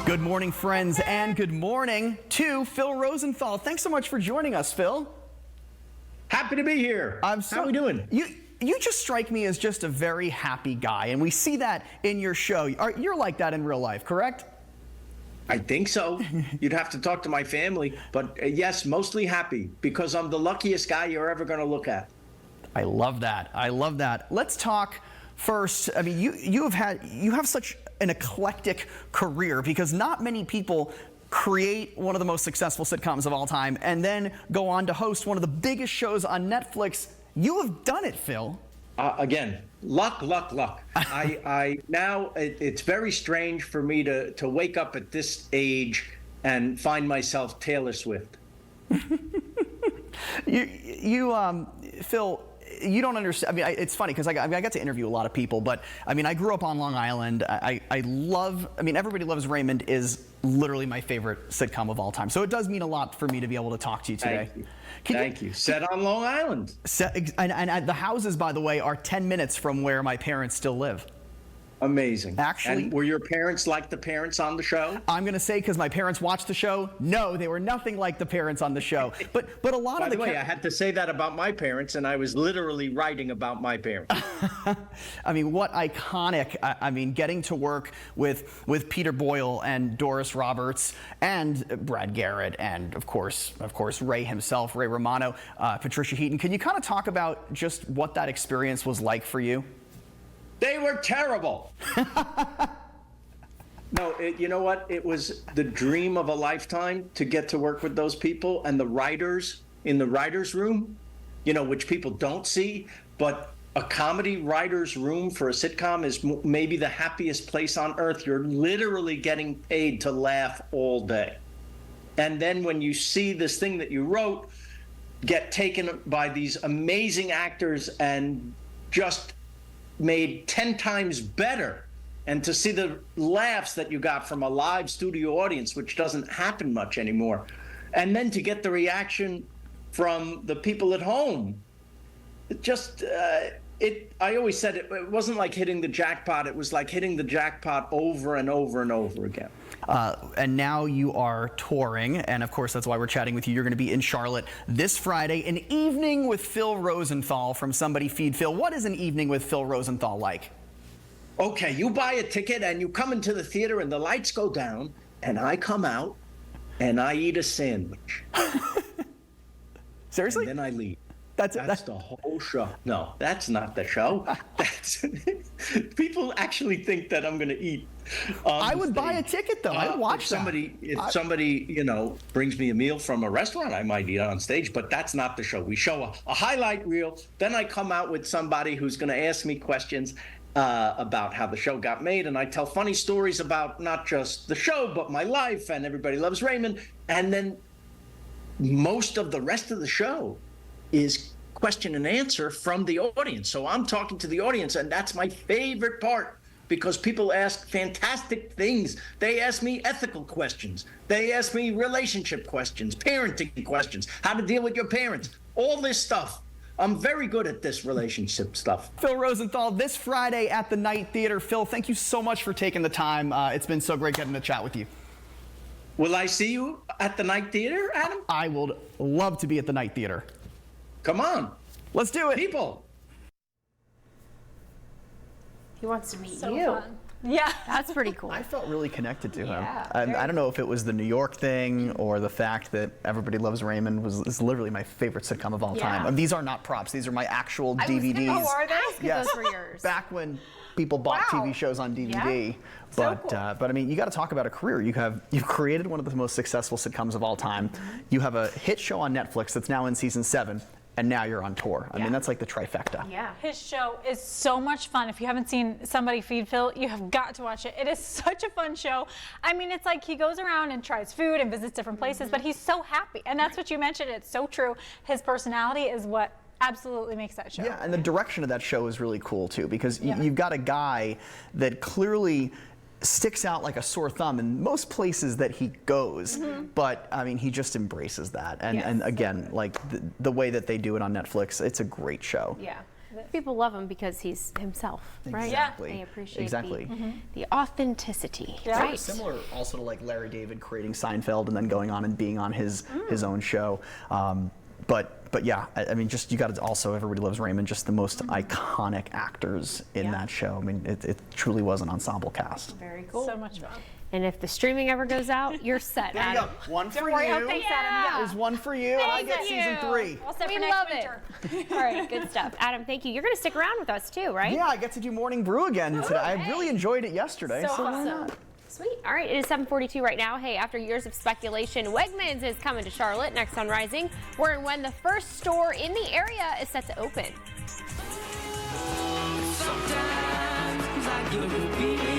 Good morning, friends, and good morning to Phil Rosenthal. Thanks so much for joining us, Phil. Happy to be here. How are we doing? You just strike me as just a very happy guy, and we see that in your show. You're like that in real life, correct? I think so. You'd have to talk to my family, but yes, mostly happy because I'm the luckiest guy you're ever going to look at. I love that. I love that. Let's talk first. I mean, you have such an eclectic career because not many people create one of the most successful sitcoms of all time and then go on to host one of the biggest shows on Netflix. You have done it, Phil. Again, luck. I now it's very strange for me to wake up at this age and find myself Taylor Swift. Phil, you don't understand. I mean, it's funny because I got to interview a lot of people, but I mean, I grew up on Long Island. I mean, Everybody Loves Raymond is literally my favorite sitcom of all time. So it does mean a lot for me to be able to talk to you today. Thank you. Set on Long Island. And the houses, by the way, are 10 minutes from where my parents still live. Amazing. Actually, and were your parents like the parents on the show? I'm going to say because my parents watched the show, no, they were nothing like the parents on the show. But a lot By of the way, I had to say that about my parents, and I was literally writing about my parents. I mean, what iconic! I mean, getting to work with Peter Boyle and Doris Roberts and Brad Garrett and of course Ray himself, Ray Romano, Patricia Heaton. Can you kind of talk about just what that experience was like for you? They were terrible. No, you know what? It was the dream of a lifetime to get to work with those people and the writers in the writer's room, which people don't see. But a comedy writer's room for a sitcom is maybe the happiest place on earth. You're literally getting paid to laugh all day. And then when you see this thing that you wrote get taken by these amazing actors and just made 10 times better, and to see the laughs that you got from a live studio audience, which doesn't happen much anymore, and then to get the reaction from the people at home, I always said it wasn't like hitting the jackpot. It was like hitting the jackpot over and over and over again. And now you are touring, and of course that's why we're chatting with you. You're going to be in Charlotte this Friday, an evening with Phil Rosenthal from Somebody Feed Phil. What is an evening with Phil Rosenthal like? Okay, you buy a ticket and you come into the theater and the lights go down and I come out and I eat a sandwich. Seriously? And then I leave. That's the whole show. No, that's not the show. People actually think that I'm going to eat. I would buy a ticket though. I'd watch if somebody brings me a meal from a restaurant, I might eat on stage. But that's not the show. We show a highlight reel. Then I come out with somebody who's going to ask me questions about how the show got made, and I tell funny stories about not just the show but my life and Everybody Loves Raymond. And then most of the rest of the show is question and answer from the audience. So I'm talking to the audience, and that's my favorite part because people ask fantastic things. They ask me ethical questions. They ask me relationship questions, parenting questions, how to deal with your parents, all this stuff. I'm very good at this relationship stuff. Phil Rosenthal, this Friday at the Night Theater. Phil, thank you so much for taking the time. It's been so great getting to chat with you. Will I see you at the Night Theater, Adam? I would love to be at the Night Theater. Come on. Let's do it. People. He wants to meet So you. fun. Yeah, That's pretty cool. I felt really connected to him. Yeah, I don't know if it was the New York thing or the fact that Everybody Loves Raymond is literally my favorite sitcom of all time. Yeah. These are not props. These are my actual DVDs. Oh, are they? Yes. Those were yours. Back when people bought Wow. TV shows on DVD. Yeah. But So cool. but I mean, you got to talk about a career. You've created one of the most successful sitcoms of all time. You have a hit show on Netflix that's now in season 7. And now you're on tour. I mean, that's like the trifecta. Yeah. his show is so much fun. If you haven't seen Somebody Feed Phil, you have got to watch it. It is such a fun show. I mean, it's like he goes around and tries food and visits different places, but he's so happy. And that's what you mentioned. It's so true. His personality is what absolutely makes that show. Yeah, and the direction of that show is really cool too, because you've got a guy that clearly sticks out like a sore thumb in most places that he goes, but I mean, he just embraces that. And again, like the way that they do it on Netflix, it's a great show. Yeah. People love him because he's himself, right? Exactly. They appreciate Exactly. the authenticity, Yeah. right? Similar also to like Larry David creating Seinfeld and then going on and being on his own show. But yeah, I mean, just you got to also, Everybody Loves Raymond, just the most iconic actors in that show. I mean, it truly was an ensemble cast. Very cool. So much fun. And if the streaming ever goes out, you're set, There you Adam. go. One for worry. you. Oh, thanks, Adam. Yeah. There's one for you, and I get season 3. All set We for next love winter. it. All right, good stuff. Adam, thank you. You're going to stick around with us too, right? Yeah, I get to do Morning Brew again today. I really enjoyed it yesterday. So why awesome. not? Sweet. All right, it is 7:42 right now. Hey, after years of speculation, Wegmans is coming to Charlotte next on Rising, where and when the first store in the area is set to open. Sometimes I get a feeling